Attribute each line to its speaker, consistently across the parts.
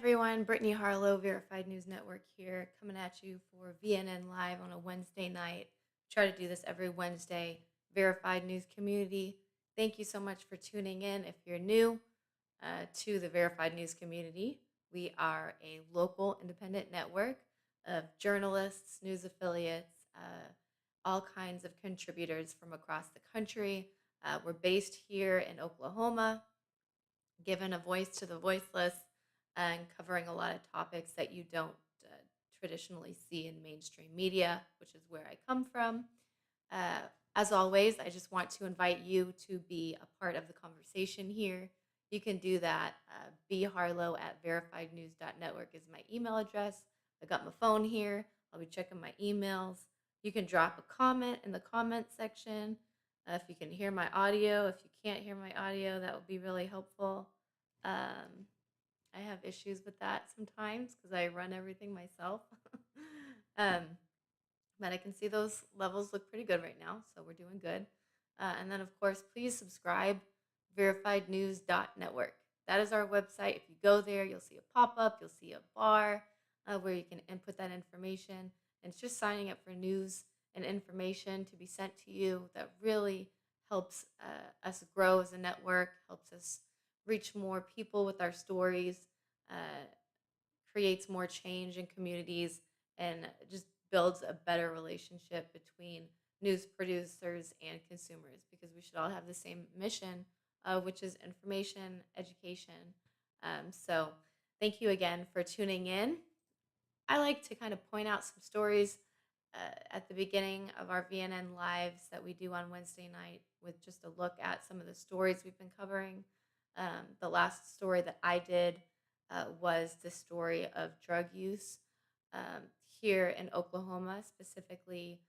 Speaker 1: everyone, Brittany Harlow, Verified News Network here, coming at you for VNN Live on a Wednesday night. Try to do this every Wednesday. Verified News community, thank you so much for tuning in. If you're new to the Verified News community, we are a local independent network of journalists, news affiliates, all kinds of contributors from across the country. We're based here in Oklahoma, giving a voice to the voiceless and covering a lot of topics that you don't uh, traditionally see in mainstream media, which is where I come from. Uh, as always, I just want to invite you to be a part of the conversation here. You can do that. Bharlow at verifiednews.network is my email address. I got my phone here. I'll be checking my emails. You can drop a comment in the comment section. If you can hear my audio, if you can't hear my audio, that would be really helpful. Um, I have issues with that sometimes because I run everything myself. um, but I can see those levels look pretty good right now, so we're doing good. And then, of course, please subscribe, verifiednews.network. That is our website. If you go there, you'll see a pop up, you'll see a bar where you can input that information. And it's just signing up for news and information to be sent to you that really helps us grow as a network, helps us reach more people with our stories, uh, creates more change in communities, and just builds a better relationship between news producers and consumers because we should all have the same mission, which is information, education. So, thank you again for tuning in. I like to kind of point out some stories at the beginning of our VNN lives that we do on Wednesday night with just a look at some of the stories we've been covering. The last story that I did was the story of drug use um, here in Oklahoma, specifically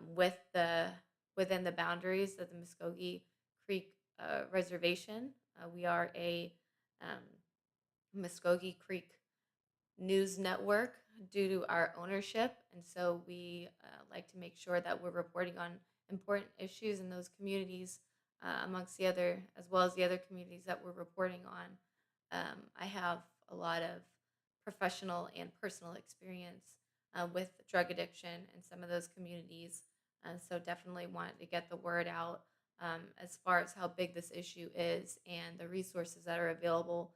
Speaker 1: with the within the boundaries of the Muskogee Creek Reservation. We are a Muskogee Creek news network due to our ownership. And so we like to make sure that we're reporting on important issues in those communities, amongst the other, as well as the other communities that we're reporting on. I have a lot of professional and personal experience with drug addiction in some of those communities. And so definitely wanted to get the word out as far as how big this issue is and the resources that are available.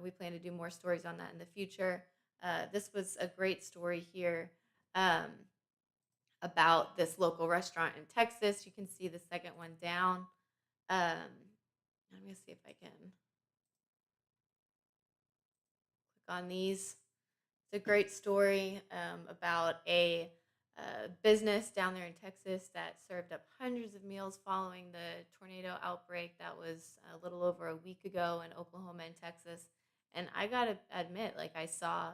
Speaker 1: We plan to do more stories on that in the future. This was a great story here um, about this local restaurant in Texas. You can see the second one down. Um, let me see if I can click on these. It's a great story about a business down there in Texas that served up hundreds of meals following the tornado outbreak that was a little over a week ago in Oklahoma and Texas. And I gotta admit, like I saw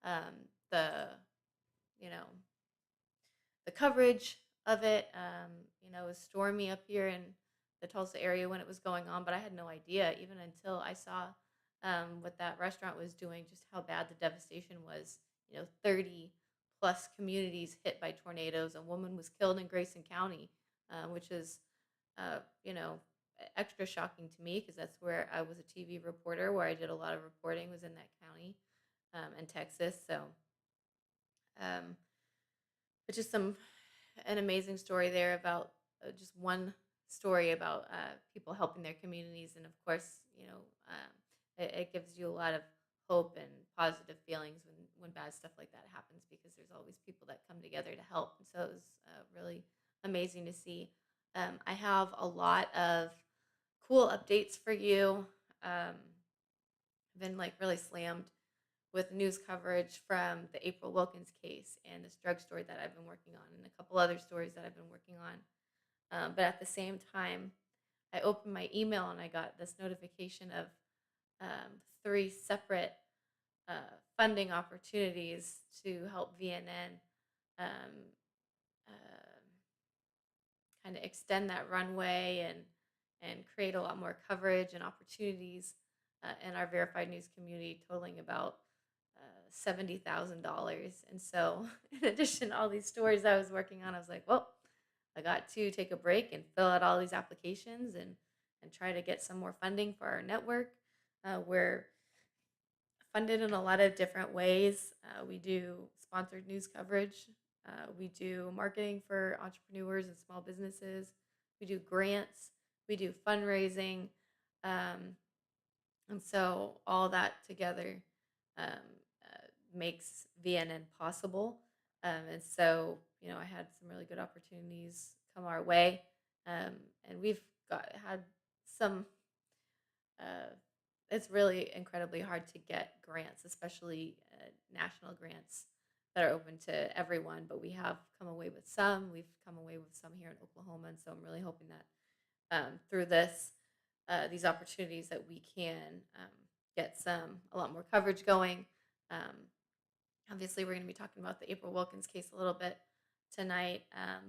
Speaker 1: um, the you know the coverage of it. It was stormy up here in the Tulsa area when it was going on, but I had no idea even until I saw what that restaurant was doing, just how bad the devastation was. 30 plus communities hit by tornadoes. A woman was killed in Grayson County, which is, uh, you know, extra shocking to me because that's where I was a TV reporter, where I did a lot of reporting was in that county in Texas. So, um, but just an amazing story there about just one story about people helping their communities, and of course, it gives you a lot of hope and positive feelings when bad stuff like that happens because there's always people that come together to help, and so it was really amazing to see. I have a lot of cool updates for you. I've been like really slammed with news coverage from the April Wilkens case and this drug story that I've been working on, and a couple other stories that I've been working on. But at the same time, I opened my email and I got this notification of three separate uh, funding opportunities to help VNN um, uh, kind of extend that runway and create a lot more coverage and opportunities in our verified news community, totaling about $70,000. And so, in addition to all these stories I was working on, I was like, well, I got to take a break and fill out all these applications and try to get some more funding for our network. We're funded in a lot of different ways. We do sponsored news coverage. We do marketing for entrepreneurs and small businesses. We do grants. We do fundraising. Um, and so all that together um, makes VNN possible. And so, I had some really good opportunities come our way. Um, and we've had some uh, it's really incredibly hard to get grants, especially national grants that are open to everyone. But we have come away with some. We've come away with some here in Oklahoma, and so I'm really hoping that through these opportunities, that we can get a lot more coverage going. Um, Obviously, we're going to be talking about the April Wilkens case a little bit tonight,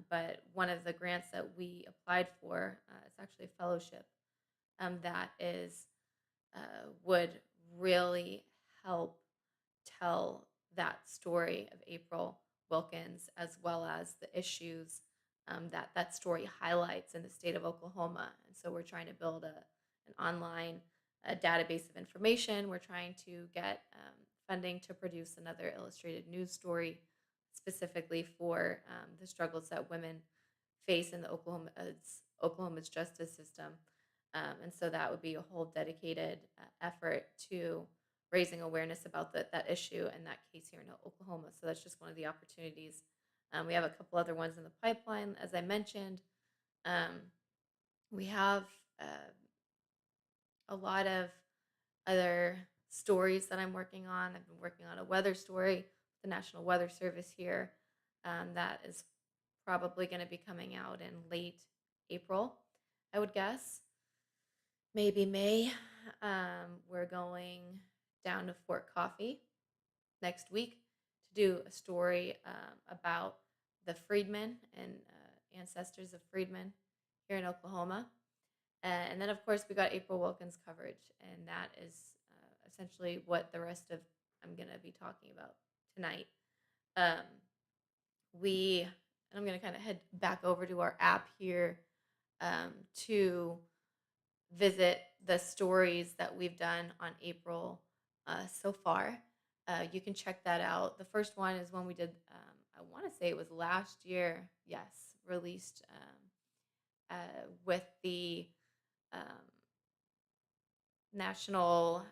Speaker 1: but one of the grants that we applied for, it's actually a fellowship that is would really help tell that story of April Wilkens, as well as the issues that that story highlights in the state of Oklahoma. And so we're trying to build an online database of information. We're trying to get funding to produce another illustrated news story specifically for the struggles that women face in the Oklahoma's justice system. And so that would be a whole dedicated effort to raising awareness about that issue and that case here in Oklahoma. So that's just one of the opportunities. We have a couple other ones in the pipeline, as I mentioned. Um, we have a lot of other stories that I'm working on. I've been working on a weather story with the National Weather Service here that is probably going to be coming out in late April, I would guess. Maybe May. We're going down to Fort Coffee next week to do a story about the freedmen and ancestors of freedmen here in Oklahoma. And then, of course, we got April Wilkens coverage, and that is essentially what the rest of I'm going to be talking about tonight. Um, I'm going to kind of head back over to our app here to visit the stories that we've done on April so far. You can check that out. The first one is one we did, I want to say it was last year, yes, released with the um, National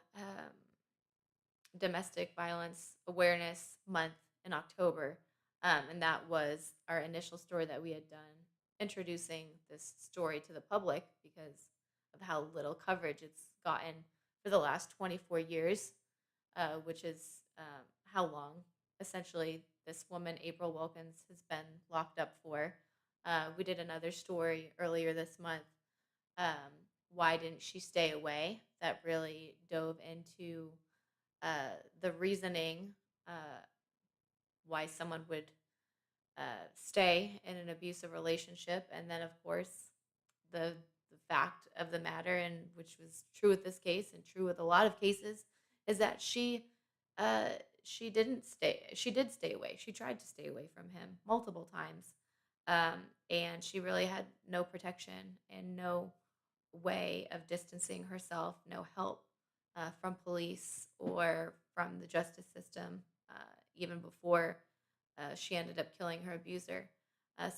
Speaker 1: Domestic Violence Awareness Month in October. And that was our initial story that we had done, introducing this story to the public because of how little coverage it's gotten for the last 24 years, which is how long essentially this woman, April Wilkens, has been locked up for. We did another story earlier this month. Um, why didn't she stay away? That really dove into the reasoning uh, why someone would stay in an abusive relationship, and then of course the fact of the matter, and which was true with this case and true with a lot of cases, is that uh, she didn't stay. She did stay away. She tried to stay away from him multiple times, and she really had no protection and no way of distancing herself, no help from police or from the justice system, even before she ended up killing her abuser.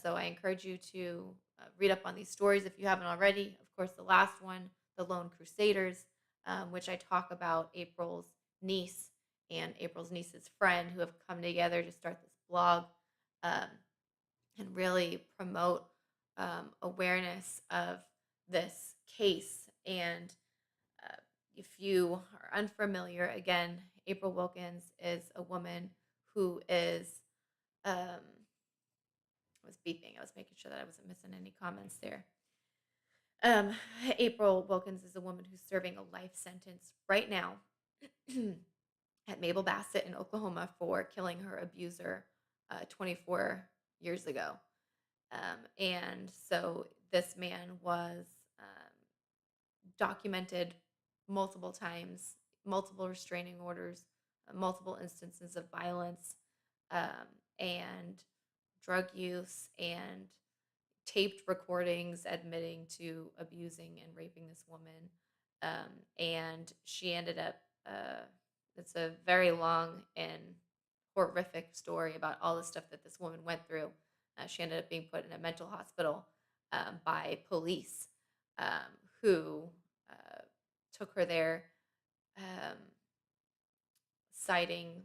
Speaker 1: So I encourage you to read up on these stories if you haven't already. Of course, the last one, the Lone Crusaders, which I talk about April's niece and April's niece's friend who have come together to start this blog um, and really promote awareness of this case. And if you are unfamiliar, again, April Wilkens is a woman who is, I was beeping. I was making sure that I wasn't missing any comments there. Um, April Wilkens is a woman who's serving a life sentence right now at Mabel Bassett in Oklahoma for killing her abuser 24 years ago. And so this man was documented multiple times, multiple restraining orders, multiple instances of violence, and drug use, and taped recordings admitting to abusing and raping this woman. And she ended up it's a very long and horrific story about all the stuff that this woman went through. She ended up being put in a mental hospital by police um, who uh, took her there, um, citing,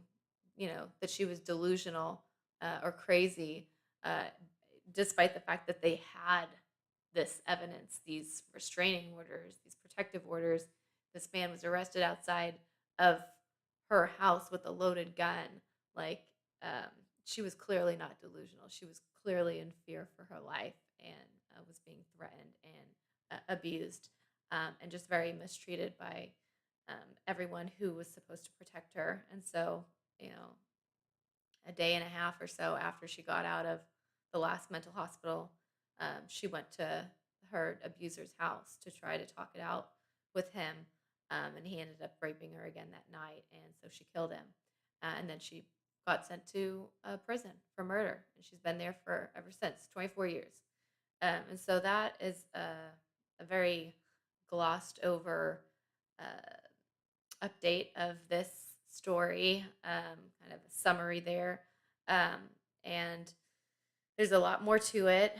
Speaker 1: that she was delusional or crazy, uh, despite the fact that they had this evidence, these restraining orders, these protective orders. This man was arrested outside of her house with a loaded gun. Like, um, she was clearly not delusional. She was clearly in fear for her life and was being threatened and abused and just very mistreated by everyone who was supposed to protect her. And so, you know, a day and a half or so after she got out of the last mental hospital, she went to her abuser's house to try to talk it out with him. And he ended up raping her again that night. And so she killed him. And then she got sent to prison for murder. And she's been there for ever since, 24 years. And so that is a very glossed over update of this story, kind of a summary there. Um, and there's a lot more to it.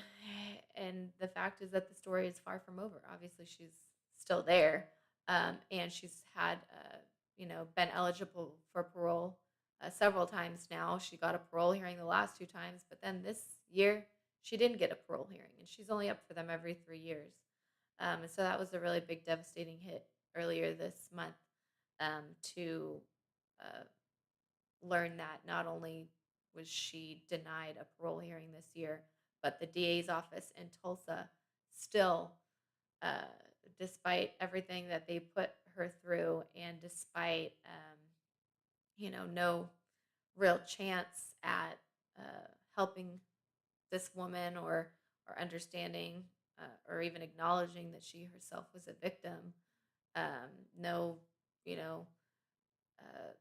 Speaker 1: And the fact is that the story is far from over. Obviously, she's still there. And she's had, been eligible for parole several times now. She got a parole hearing the last two times, but then this year she didn't get a parole hearing, and she's only up for them every 3 years. And so that was a really big, devastating hit earlier this month to uh, learn that not only was she denied a parole hearing this year, but the DA's office in Tulsa still, uh, despite everything that they put her through, and despite no real chance at helping this woman or understanding or even acknowledging that she herself was a victim. No, you know, uh,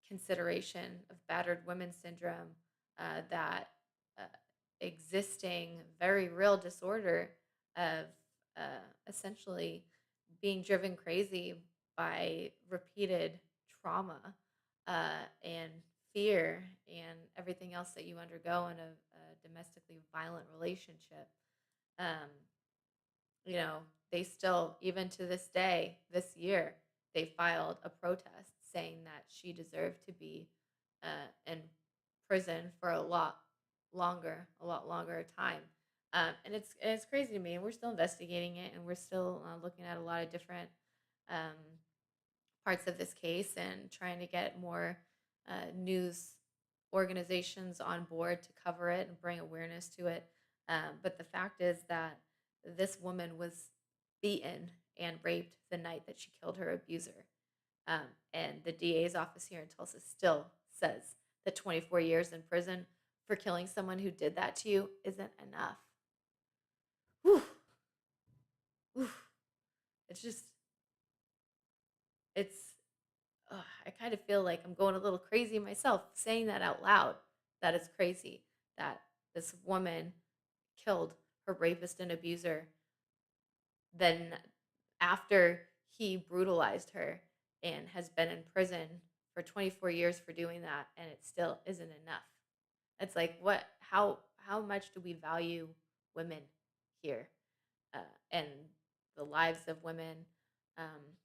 Speaker 1: consideration of battered women syndrome, that uh, existing very real disorder of essentially being driven crazy by repeated trauma and fear and everything else that you undergo in a domestically violent relationship. Um, they still, even to this day, this year, they filed a protest saying that she deserved to be in prison for a lot longer time. And it's crazy to me, and we're still investigating it, and we're still looking at a lot of different um, parts of this case and trying to get more news organizations on board to cover it and bring awareness to it. But the fact is that this woman was beaten and raped the night that she killed her abuser. And the DA's office here in Tulsa still says that 24 years in prison for killing someone who did that to you isn't enough. Whew, whew. It's just, it's I kind of feel like I'm going a little crazy myself saying that out loud. That is crazy that this woman killed her rapist and abuser. Then, after he brutalized her and has been in prison for 24 years for doing that, and it still isn't enough. It's like, what? How much do we value women here, uh, and the lives of women, um,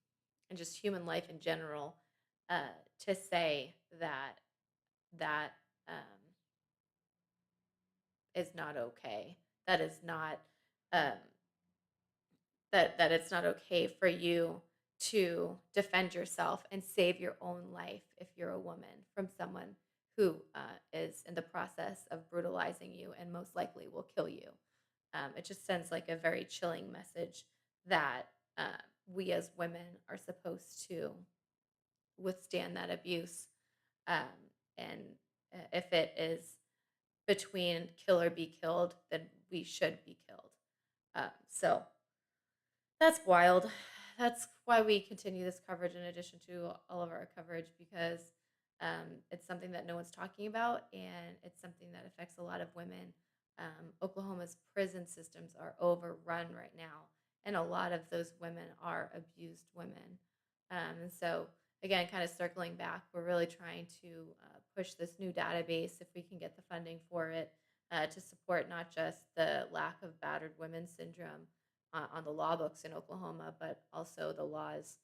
Speaker 1: and just human life in general, uh, to say that that is not okay. That is not um, that it's not okay for you to defend yourself and save your own life if you're a woman from someone who is in the process of brutalizing you and most likely will kill you. It just sends like a very chilling message that uh, we as women are supposed to withstand that abuse. Um, and if it is between kill or be killed, then we should be killed. So that's wild. That's why we continue this coverage in addition to all of our coverage, because it's something that no one's talking about, and it's something that affects a lot of women. Oklahoma's prison systems are overrun right now, and a lot of those women are abused women. And so again, kind of circling back, we're really trying to push this new database if we can get the funding for it to support not just the lack of battered women syndrome on the law books in Oklahoma, but also the laws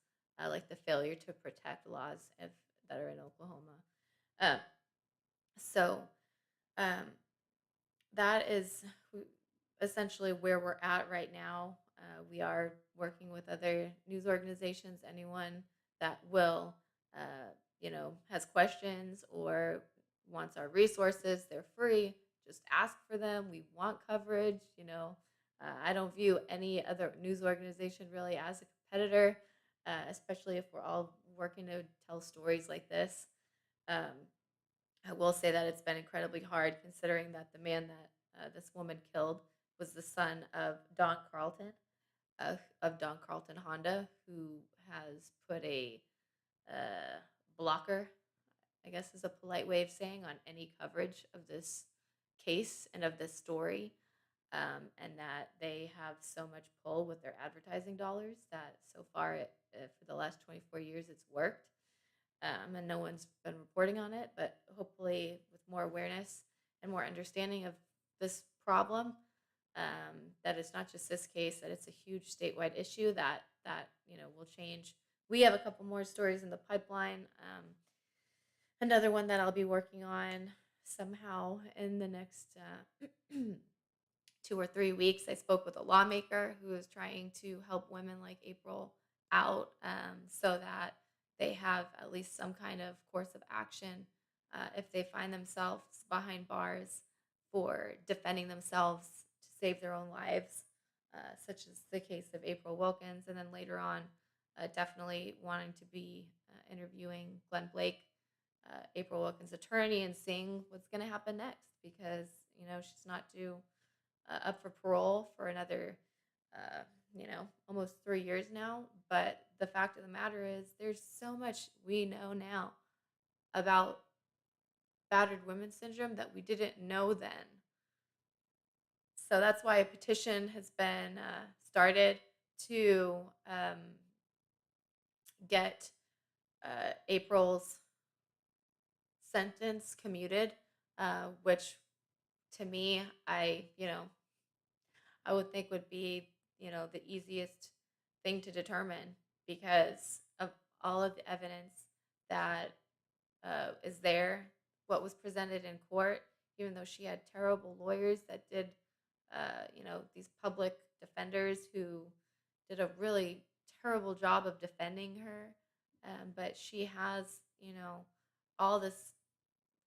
Speaker 1: like the failure to protect laws that are in Oklahoma. Uh, so um, that is essentially where we're at right now. We are working with other news organizations. Anyone that will, has questions or wants our resources, they're free. Just ask for them. We want coverage. I don't view any other news organization really as a competitor, especially if we're all working to tell stories like this. Um, I will say that it's been incredibly hard considering that the man that this woman killed was the son of Don Carlton Honda, who has put a uh, blocker, I guess is a polite way of saying, on any coverage of this case and of this story. And that they have so much pull with their advertising dollars that so far, for the last 24 years, it's worked, and no one's been reporting on it. But hopefully, with more awareness and more understanding of this problem, that it's not just this case; that it's a huge statewide issue that will change. We have a couple more stories in the pipeline. Another one that I'll be working on somehow in the next 2 or 3 weeks. I spoke with a lawmaker who is trying to help women like April out, so that they have at least some kind of course of action if they find themselves behind bars for defending themselves to save their own lives, such as the case of April Wilkens. And then later on, definitely wanting to be interviewing Glenn Blake, April Wilkens' attorney, and seeing what's going to happen next, because she's not due up for parole for another, almost 3 years now. But the fact of the matter is, there's so much we know now about battered women syndrome that we didn't know then. So that's why a petition has been started to get April's sentence commuted, which to me, I would think would be, the easiest thing to determine because of all of the evidence that is there, what was presented in court, even though she had terrible lawyers that did, these public defenders who did a really terrible job of defending her. But she has, all this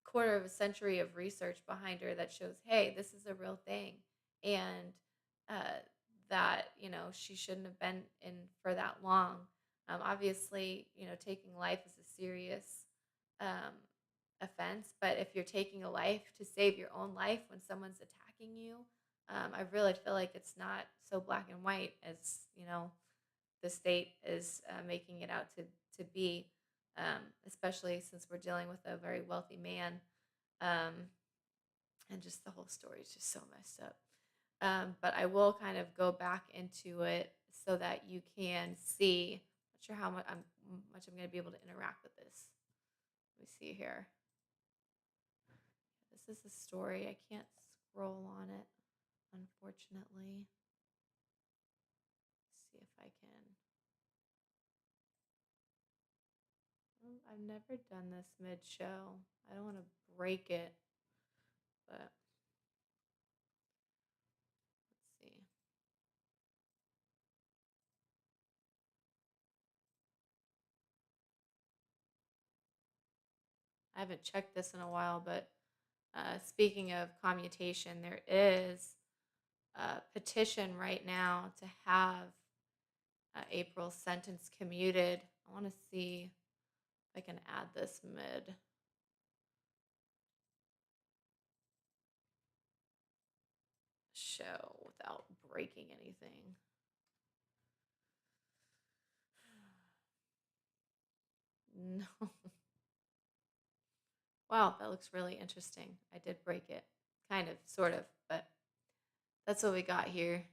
Speaker 1: quarter of a century of research behind her that shows, hey, this is a real thing. And uh, that, she shouldn't have been in for that long. Obviously, taking life is a serious um, offense, but if you're taking a life to save your own life when someone's attacking you, I really feel like it's not so black and white as, the state is making it out to be, especially since we're dealing with a very wealthy man. Um, and just the whole story is just so messed up. But I will kind of go back into it so that you can see. Not sure how much I'm going to be able to interact with this. Let me see here. This is a story. I can't scroll on it, unfortunately. Let's see if I can. I've never done this mid-show. I don't want to break it, but let's see. I haven't checked this in a while, but speaking of commutation, there is a petition right now to have April's sentence commuted. I want to see if I can add this mid show without breaking anything. No. Wow, that looks really interesting. I did break it. Kind of, sort of, but that's what we got here.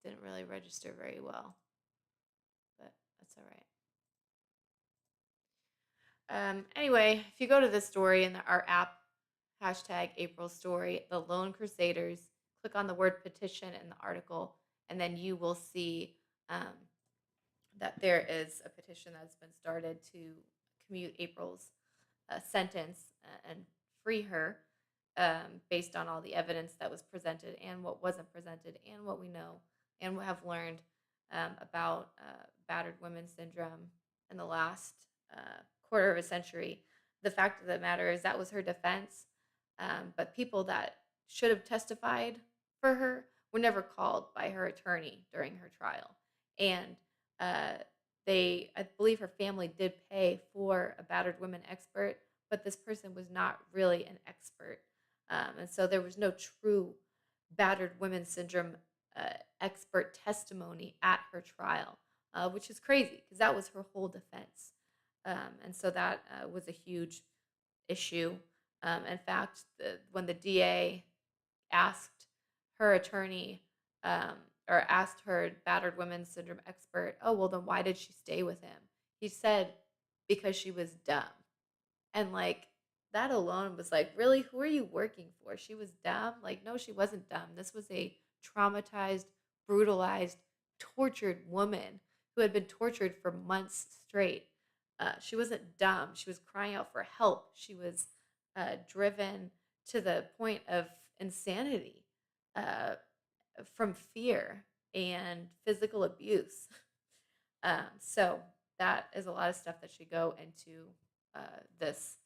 Speaker 1: Didn't really register very well, but that's all right. Anyway, if you go to the story in our app, hashtag April story, the Lone Crusaders, click on the word petition in the article, and then you will see um, that there is a petition that's been started to commute April's sentence and free her based on all the evidence that was presented and what wasn't presented and what we know and what have learned about battered women syndrome in the last quarter of a century. The fact of the matter is that was her defense, but people that should have testified for her were never called by her attorney during her trial. And uh, I believe her family did pay for a battered women expert, but this person was not really an expert. And so there was no true battered women syndrome expert testimony at her trial, which is crazy because that was her whole defense. And so that was a huge issue. In fact, when the DA asked her attorney um, or asked her battered women syndrome expert, oh, well, then why did she stay with him? He said, because she was dumb. And like that alone was like, really, who are you working for? She was dumb. Like, no, she wasn't dumb. This was a traumatized, brutalized, tortured woman who had been tortured for months straight. She wasn't dumb. She was crying out for help. She was driven to the point of insanity uh, from fear and physical abuse. So that is a lot of stuff that should go into this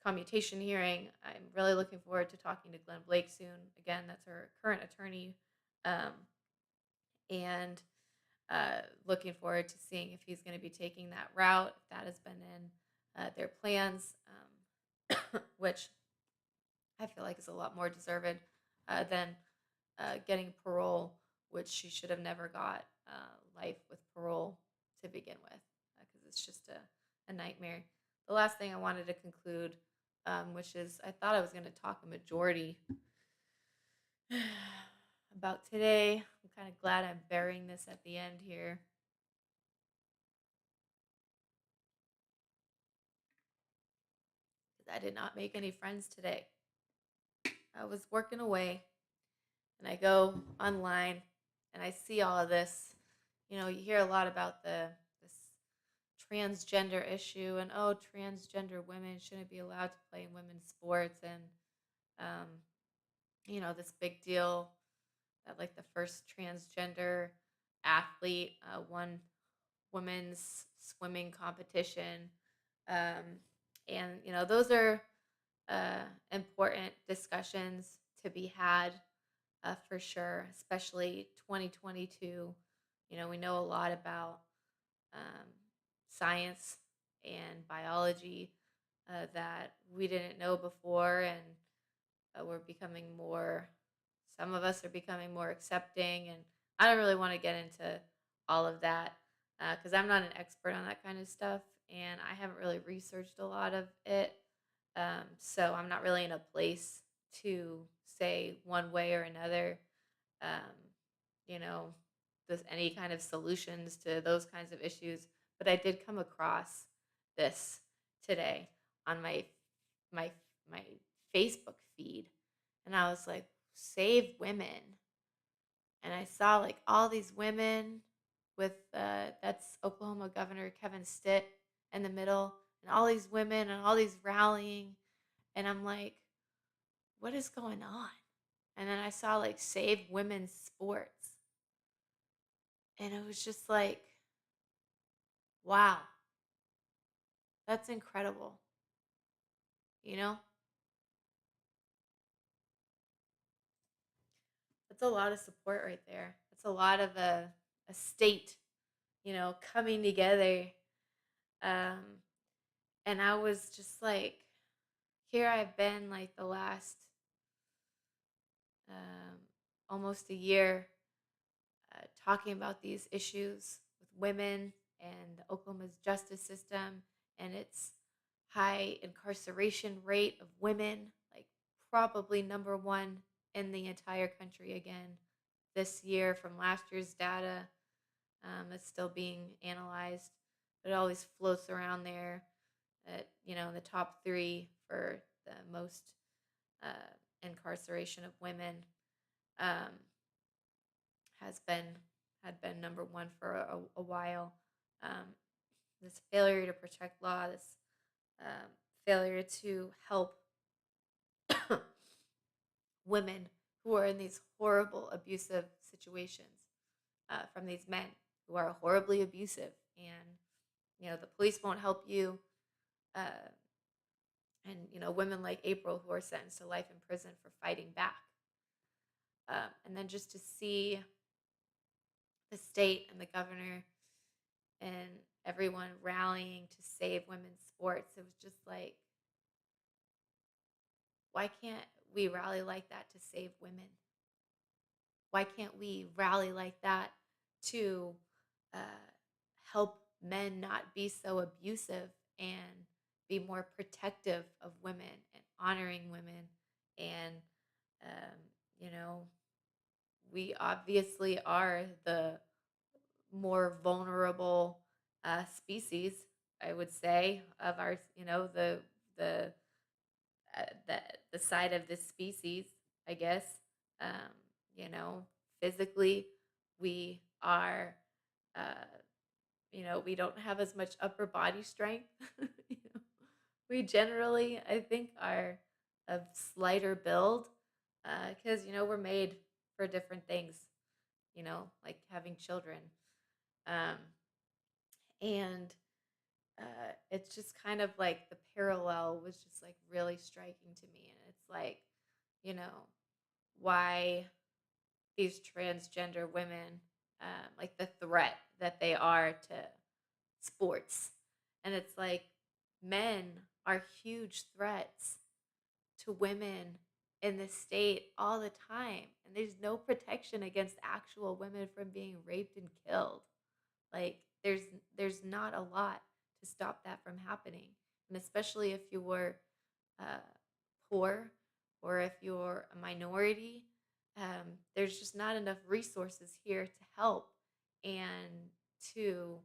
Speaker 1: commutation hearing. I'm really looking forward to talking to Glenn Blake soon. Again, that's her current attorney, um, and looking forward to seeing if he's going to be taking that route. If that has been in their plans, which I feel like is a lot more deserved than getting parole, which she should have never got life with parole to begin with, because it's just a nightmare. The last thing I wanted to conclude, which is I thought I was going to talk a majority about today. I'm kind of glad I'm burying this at the end here. Because I did not make any friends today. I was working away and I go online and I see all of this. You know, you hear a lot about this transgender issue and oh, transgender women shouldn't be allowed to play in women's sports and um, you know, this big deal that like the first transgender athlete won women's swimming competition. Um, and you know, those are important discussions to be had for sure, especially 2022. You know, we know a lot about um, science and biology that we didn't know before, and we're becoming more, some of us are becoming more accepting. And I don't really want to get into all of that because I'm not an expert on that kind of stuff, and I haven't really researched a lot of it. So I'm not really in a place to say one way or another. Um, you know, there's any kind of solutions to those kinds of issues. But I did come across this today on my my Facebook feed, and I was like, "Save women!" And I saw like all these women with that's Oklahoma Governor Kevin Stitt in the middle, and all these women and all these rallying, and I'm like, "What is going on?" And then I saw like Save Women's Sports, and it was just like, "Wow, that's incredible." You know, that's a lot of support right there. That's a lot of a state, you know, coming together. Um, and I was just like, here I've been like the last um, almost a year talking about these issues with women and Oklahoma's justice system and its high incarceration rate of women, like probably number one in the entire country again this year from last year's data. It's still being analyzed, but it always floats around there. in the top three for the most uh, incarceration of women. Um, has been had been number one for a while. Um, this failure to protect law, this um, failure to help women who are in these horrible abusive situations from these men who are horribly abusive, and the police won't help you, uh, and women like April who are sentenced to life in prison for fighting back, and then just to see the state and the governor and everyone rallying to save women's sports. It was just like, why can't we rally like that to save women? Why can't we rally like that to uh, help men not be so abusive and be more protective of women and honoring women? And, um, you know, we obviously are the more vulnerable species, I would say, of our, the the the side of this species, I guess. Um, you know, physically, we are, uh, we don't have as much upper body strength. you know, we generally, I think, are of slighter build because we're made for different things. Like having children. Um, and it's just kind of like the parallel was just like really striking to me. And it's like, you know, why these transgender women, like the threat that they are to sports. And it's like men are huge threats to women in the state all the time. And there's no protection against actual women from being raped and killed. Like there's not a lot to stop that from happening. And especially if you were uh, poor or if you're a minority, there's just not enough resources here to help and to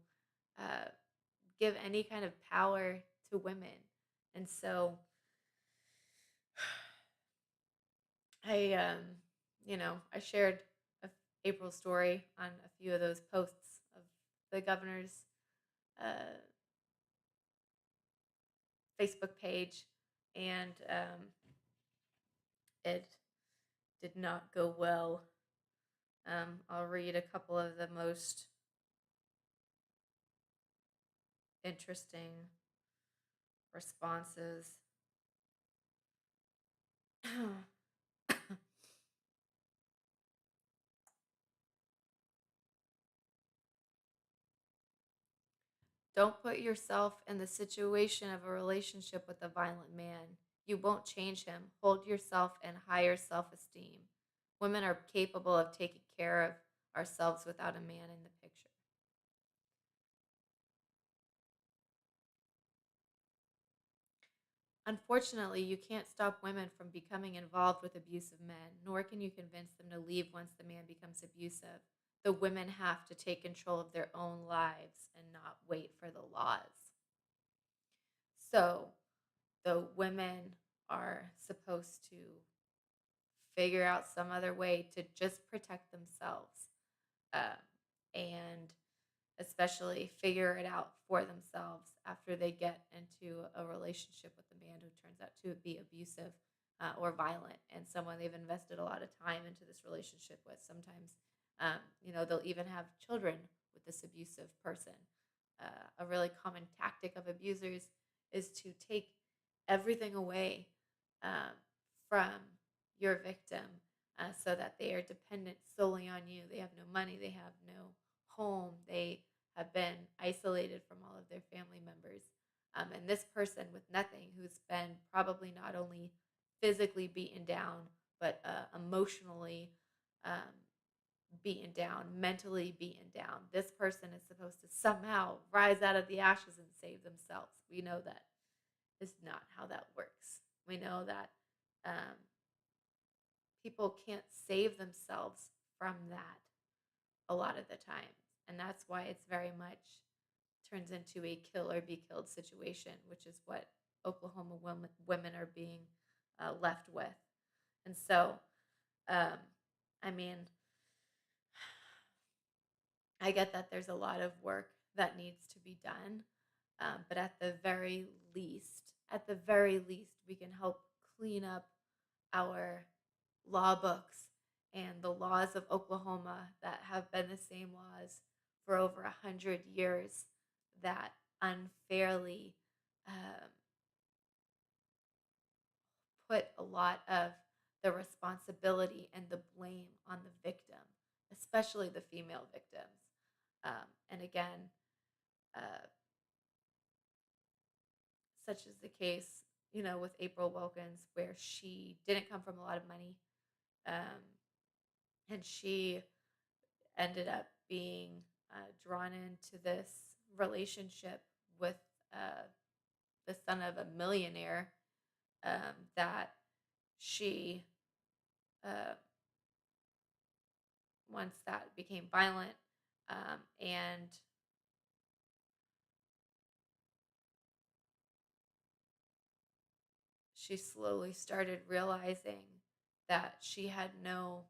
Speaker 1: uh, give any kind of power to women. And so I shared a April story on a few of those posts of the governor's uh, Facebook page, and it did not go well. I'll read a couple of the most interesting responses. Don't put yourself in the situation of a relationship with a violent man. You won't change him. Hold yourself in higher self esteem. Women are capable of taking care of ourselves without a man in the picture. Unfortunately, you can't stop women from becoming involved with abusive men, nor can you convince them to leave once the man becomes abusive. The women have to take control of their own lives and not wait for the laws. So, the women are supposed to figure out some other way to just protect themselves, um, and especially figure it out for themselves after they get into a relationship with a man who turns out to be abusive or violent and someone they've invested a lot of time into this relationship with. Sometimes, they'll even have children with this abusive person. A really common tactic of abusers is to take everything away um, from your victim so that they are dependent solely on you. They have no money, they have no home, they have been isolated from all of their family members. And this person with nothing, who's been probably not only physically beaten down, but emotionally um, beaten down, mentally beaten down, this person is supposed to somehow rise out of the ashes and save themselves. We know that is not how that works. We know that um, people can't save themselves from that a lot of the time. And that's why it's very much turns into a kill or be killed situation, which is what Oklahoma women are being left with. And so, um, I mean, I get that there's a lot of work that needs to be done, but at the very least, we can help clean up our law books and the laws of Oklahoma that have been the same laws for over 100 years that unfairly um, put a lot of the responsibility and the blame on the victim, especially the female victims. And again, uh, such is the case, with April Wilkens, where she didn't come from a lot of money, um, and she ended up being drawn into this relationship with uh, the son of a millionaire, that she, uh, once that became violent, and she slowly started realizing that she had no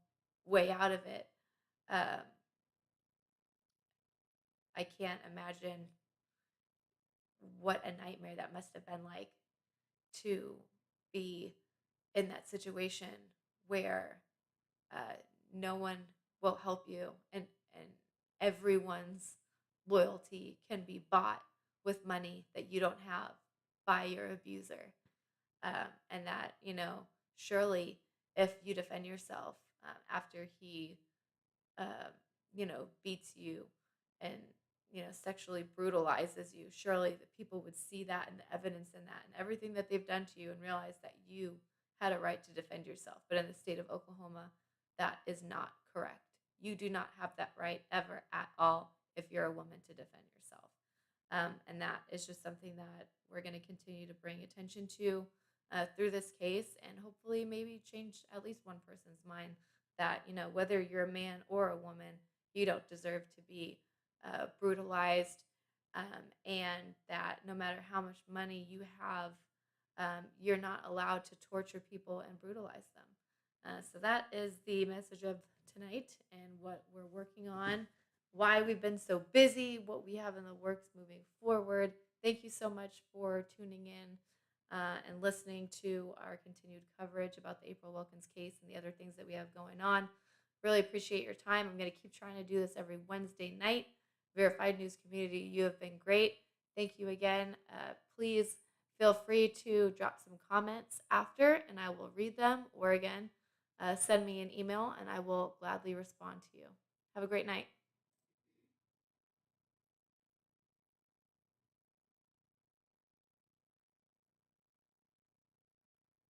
Speaker 1: way out of it. Um, I can't imagine what a nightmare that must have been like to be in that situation where uh, no one will help you, and everyone's loyalty can be bought with money that you don't have by your abuser. And that, surely if you defend yourself after he beats you and, sexually brutalizes you, surely the people would see that and the evidence in that and everything that they've done to you and realize that you had a right to defend yourself. But in the state of Oklahoma, that is not correct. You do not have that right ever at all if you're a woman to defend yourself. And that is just something that we're going to continue to bring attention to through this case, and hopefully maybe change at least one person's mind that, whether you're a man or a woman, you don't deserve to be brutalized, and that no matter how much money you have, you're not allowed to torture people and brutalize them. So that is the message of tonight and what we're working on, why we've been so busy, what we have in the works moving forward. Thank you so much for tuning in and listening to our continued coverage about the April Wilkens case and the other things that we have going on. Really appreciate your time. I'm going to keep trying to do this every Wednesday night. Verified News community, you have been great. Thank you again. Please feel free to drop some comments after, and I will read them, or again, send me an email, and I will gladly respond to you. Have a great night.